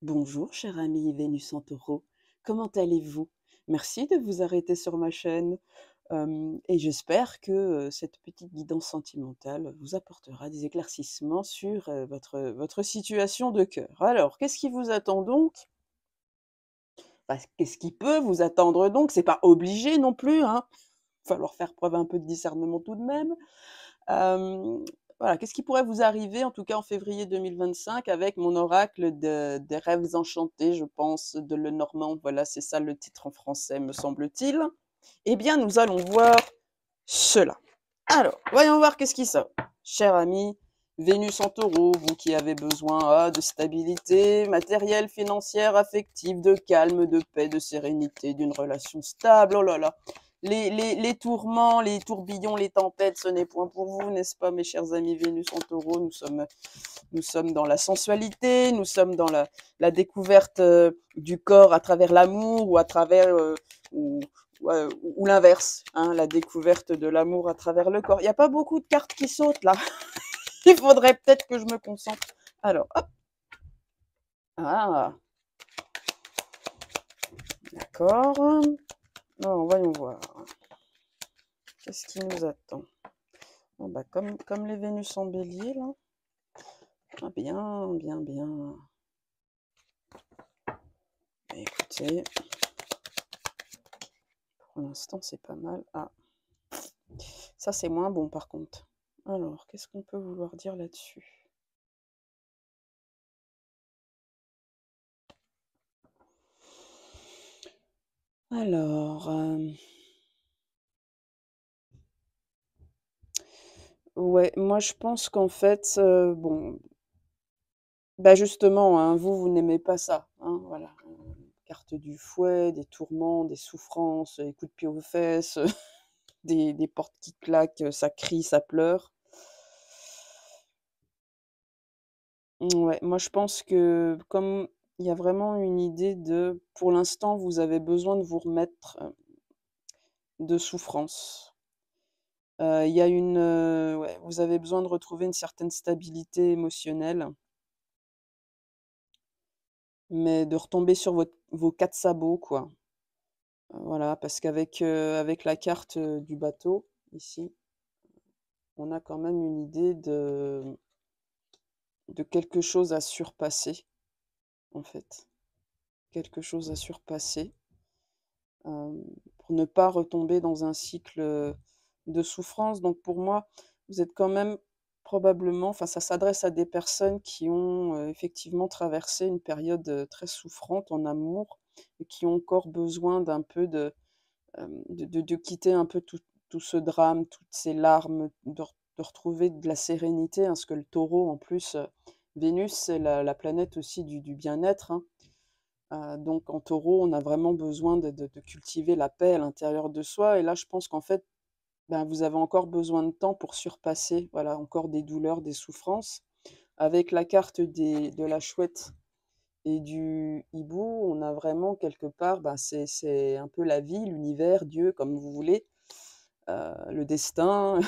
Bonjour, cher ami Vénus en taureau. Comment allez-vous? Merci de vous arrêter sur ma chaîne. Et j'espère que cette petite guidance sentimentale vous apportera des éclaircissements sur votre situation de cœur. Alors, qu'est-ce qui vous attend donc? Enfin, qu'est-ce qui peut vous attendre donc? C'est pas obligé non plus, hein. Il va falloir faire preuve un peu de discernement tout de même. Hem, voilà, qu'est-ce qui pourrait vous arriver, en tout cas en février 2025 avec mon oracle des rêves enchantés, je pense, de Lenormand. Voilà, c'est ça le titre en français, me semble-t-il. Eh bien, nous allons voir cela. Alors, voyons voir qu'est-ce qui sort. Cher ami, Vénus en taureau, vous qui avez besoin de stabilité matérielle, financière, affective, de calme, de paix, de sérénité, d'une relation stable, oh là là. Les tourments, les tourbillons, les tempêtes, ce n'est point pour vous, n'est-ce pas, mes chers amis Vénus en taureau? Nous sommes dans la sensualité, nous sommes dans la découverte du corps à travers l'amour ou à travers, ou l'inverse, hein, la découverte de l'amour à travers le corps. Il n'y a pas beaucoup de cartes qui sautent là. Il faudrait peut-être que je me concentre. Alors, hop. Ah, d'accord. Alors, voyons voir. Qu'est-ce qui nous attend? Bon, bah, comme les Vénus en bélier, là. Ah, bien, bien, bien. Écoutez, pour l'instant, c'est pas mal. Ah, ça, c'est moins bon, par contre. Alors, qu'est-ce qu'on peut vouloir dire là-dessus? Alors, ouais, moi, je pense qu'en fait, bon, bah, justement, hein, vous n'aimez pas ça, hein, voilà. Carte du fouet, des tourments, des souffrances, des coups de pied aux fesses, des portes qui claquent, ça crie, ça pleure. Ouais, moi je pense que comme il y a vraiment une idée de pour l'instant, vous avez besoin de vous remettre, de souffrance. Il y a ouais, vous avez besoin de retrouver une certaine stabilité émotionnelle, mais de retomber sur vos 4 sabots, quoi. Voilà, parce qu'avec, avec la carte, du bateau, ici, on a quand même une idée de quelque chose à surpasser, en fait. Quelque chose à surpasser, pour ne pas retomber dans un cycle, de souffrance. Donc pour moi, vous êtes quand même probablement enfin, ça s'adresse à des personnes qui ont, effectivement traversé une période, très souffrante en amour et qui ont encore besoin d'un peu de quitter un peu tout ce drame, toutes ces larmes, de retrouver de la sérénité, hein, parce que le taureau en plus, Vénus, c'est la planète aussi du bien-être, hein. Donc en taureau, on a vraiment besoin de cultiver la paix à l'intérieur de soi et là, je pense qu'en fait, ben, vous avez encore besoin de temps pour surpasser, voilà, encore des douleurs, des souffrances. Avec la carte de la chouette et du hibou, on a vraiment quelque part, ben, c'est un peu la vie, l'univers, Dieu, comme vous voulez, le destin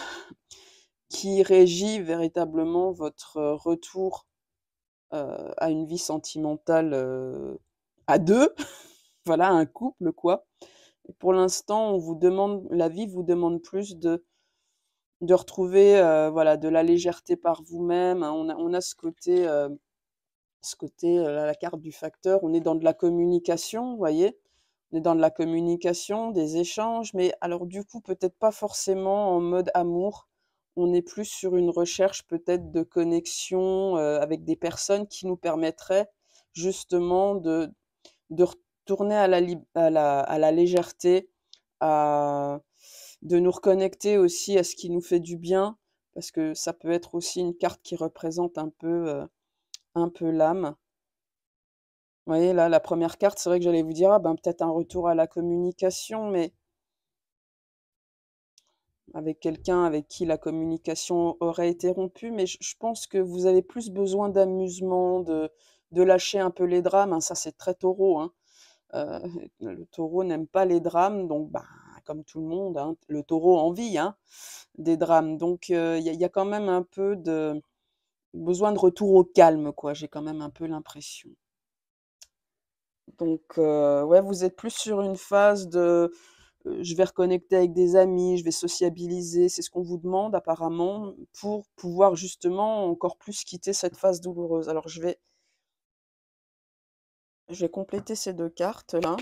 qui régit véritablement votre, retour, à une vie sentimentale, à 2, voilà, un couple, quoi. Et pour l'instant, on vous demande la vie vous demande plus de retrouver, voilà, de la légèreté par vous-même, hein. On a ce côté, la carte du facteur, on est dans de la communication, vous voyez? On est dans de la communication, des échanges, mais alors du coup, peut-être pas forcément en mode amour. On est plus sur une recherche peut-être de connexion, avec des personnes qui nous permettraient justement de retourner à la légèreté, à de nous reconnecter aussi à ce qui nous fait du bien, parce que ça peut être aussi une carte qui représente un peu l'âme. Vous voyez, là, la première carte, c'est vrai que j'allais vous dire: «Ah ben, peut-être un retour à la communication», mais avec quelqu'un avec qui la communication aurait été rompue, mais je pense que vous avez plus besoin d'amusement, de lâcher un peu les drames, hein, ça c'est très taureau, hein. Heu, le taureau n'aime pas les drames, donc bah, comme tout le monde, hein, le taureau en vit, hein, des drames. Donc il y a quand même un peu de besoin de retour au calme, quoi, j'ai quand même un peu l'impression. Donc ouais, vous êtes plus sur une phase de, je vais reconnecter avec des amis, je vais sociabiliser, c'est ce qu'on vous demande apparemment pour pouvoir justement encore plus quitter cette phase douloureuse. Alors je vais compléter ces 2 cartes-là.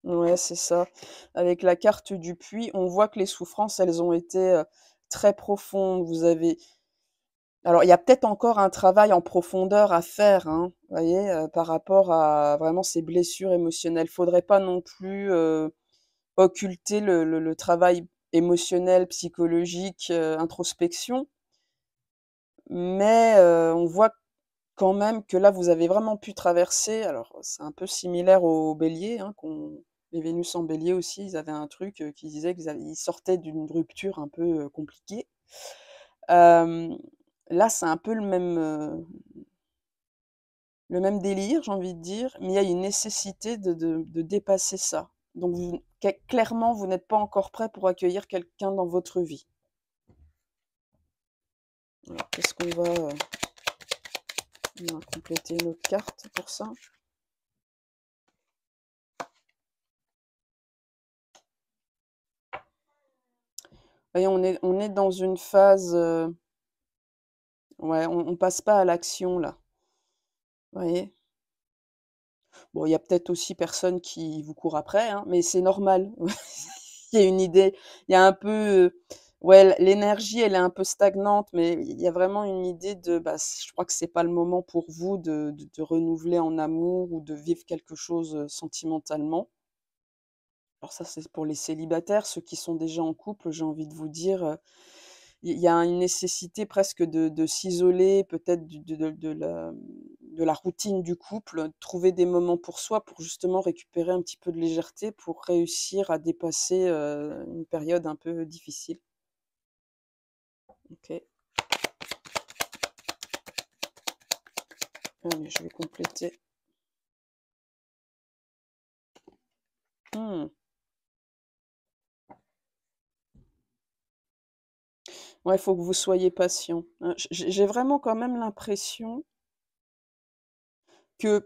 Ouais, c'est ça. Avec la carte du puits, on voit que les souffrances, elles ont été, très profondes. Vous avez Alors, il y a peut-être encore un travail en profondeur à faire, hein, vous voyez, par rapport à vraiment ces blessures émotionnelles. Faudrait pas non plus, occulter le travail émotionnel, psychologique, introspection, mais on voit quand même que là, vous avez vraiment pu traverser. Alors, c'est un peu similaire aux Bélier, hein, les Vénus en Bélier aussi, ils avaient un truc, qui disait ils sortaient d'une rupture un peu, compliquée. Hem, Là, c'est un peu le même délire, j'ai envie de dire, mais il y a une nécessité de dépasser ça. Donc clairement, vous n'êtes pas encore prêt pour accueillir quelqu'un dans votre vie. Alors qu'est-ce on va compléter une autre carte pour ça. Voyez, on est dans une phase, ouais, on passe pas à l'action là, vous voyez? Bon, il y a peut-être aussi personne qui vous court après, hein, mais c'est normal. Il y a une idée, il y a un peu, ouais, l'énergie, elle est un peu stagnante, mais il y a vraiment une idée de, bah, je crois que c'est pas le moment pour vous de renouveler en amour ou de vivre quelque chose, sentimentalement. Alors ça, c'est pour les célibataires. Ceux qui sont déjà en couple, j'ai envie de vous dire, il y a une nécessité presque de s'isoler, peut-être du de la routine du couple, trouver des moments pour soi, pour justement récupérer un petit peu de légèreté, pour réussir à dépasser, une période un peu difficile. OK. Allez, je vais compléter. Mmh. Ouais, il faut que vous soyez patient, hein. J'ai vraiment quand même l'impression qu'il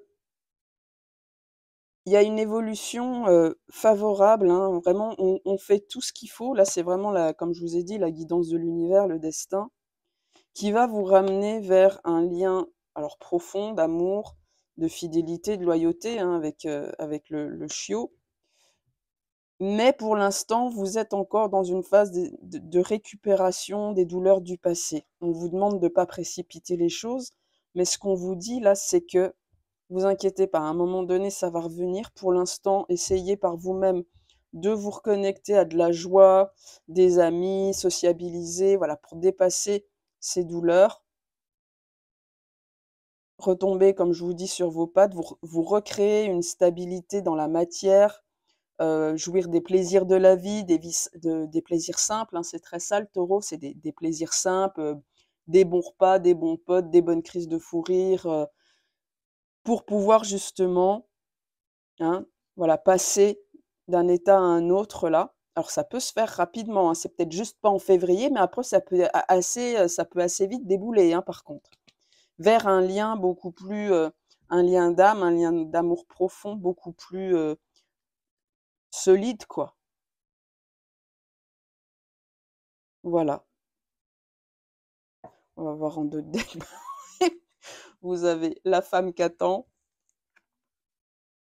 y a une évolution, favorable, hein. Vraiment, on fait tout ce qu'il faut. Là, c'est vraiment comme je vous ai dit, la guidance de l'univers, le destin, qui va vous ramener vers un lien, alors profond, d'amour, de fidélité, de loyauté, hein, avec le chiot. Mais pour l'instant, vous êtes encore dans une phase de récupération des douleurs du passé. On vous demande de ne pas précipiter les choses, mais ce qu'on vous dit là, c'est que vous inquiétez pas, à un moment donné, ça va revenir. Pour l'instant, essayez par vous-même de vous reconnecter à de la joie, des amis, sociabiliser, voilà, pour dépasser ces douleurs. Retomber, comme je vous dis, sur vos pattes, vous recréer une stabilité dans la matière, jouir des plaisirs de la vie, des plaisirs simples, hein. C'est très ça le Taureau, c'est des plaisirs simples, des bons repas, des bons potes, des bonnes crises de fou rire, pour pouvoir justement, hein, voilà, passer d'un état à un autre là. Alors ça peut se faire rapidement, hein, c'est peut-être juste pas en février, mais après ça peut assez vite débouler, hein, par contre. Vers un lien beaucoup plus, un lien d'âme, un lien d'amour profond, beaucoup plus, solide, quoi. Voilà. On va voir en 2 decks. Vous avez la femme qui attend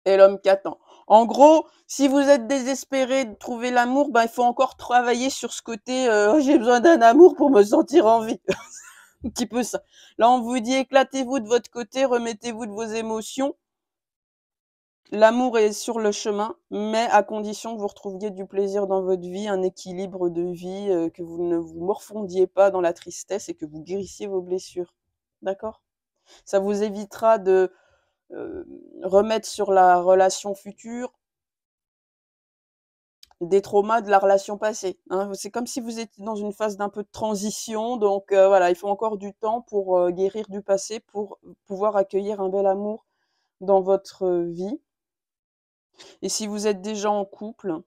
et l'homme qui attend. En gros, si vous êtes désespéré de trouver l'amour, ben, il faut encore travailler sur ce côté, «J'ai besoin d'un amour pour me sentir en vie». Un petit peu ça. Là, on vous dit: «Éclatez-vous de votre côté, remettez-vous de vos émotions». L'amour est sur le chemin, mais à condition que vous retrouviez du plaisir dans votre vie, un équilibre de vie, que vous ne vous morfondiez pas dans la tristesse et que vous guérissiez vos blessures. D'accord? Ça vous évitera de, remettre sur la relation future des traumas de la relation passée, hein. C'est comme si vous étiez dans une phase d'un peu de transition, donc voilà, il faut encore du temps pour, guérir du passé, pour pouvoir accueillir un bel amour dans votre vie. Et si vous êtes déjà en couple,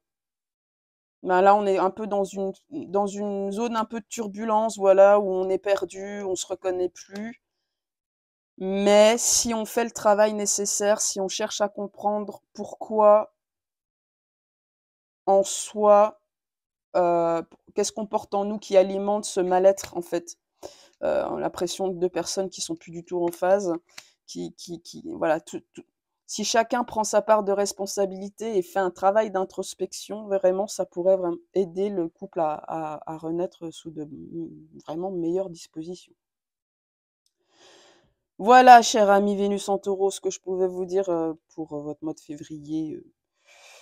ben là, on est un peu dans une zone un peu de turbulence, voilà, où on est perdu, on se reconnaît plus. Mais si on fait le travail nécessaire, si on cherche à comprendre pourquoi en soi, qu'est-ce qu'on porte en nous qui alimente ce mal-être en fait? L'impression de 2 personnes qui sont plus du tout en phase, qui voilà, tout si chacun prend sa part de responsabilité et fait un travail d'introspection, vraiment, ça pourrait aider le couple à renaître sous de vraiment meilleures dispositions. Voilà, cher ami Vénus en Taureau, ce que je pouvais vous dire, pour, votre mois de février,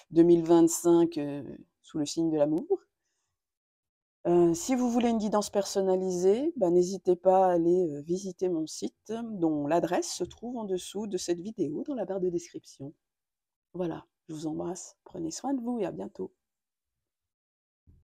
2025, sous le signe de l'amour. Si vous voulez une guidance personnalisée, bah, n'hésitez pas à aller, visiter mon site, dont l'adresse se trouve en dessous de cette vidéo dans la barre de description. Voilà, je vous embrasse, prenez soin de vous et à bientôt.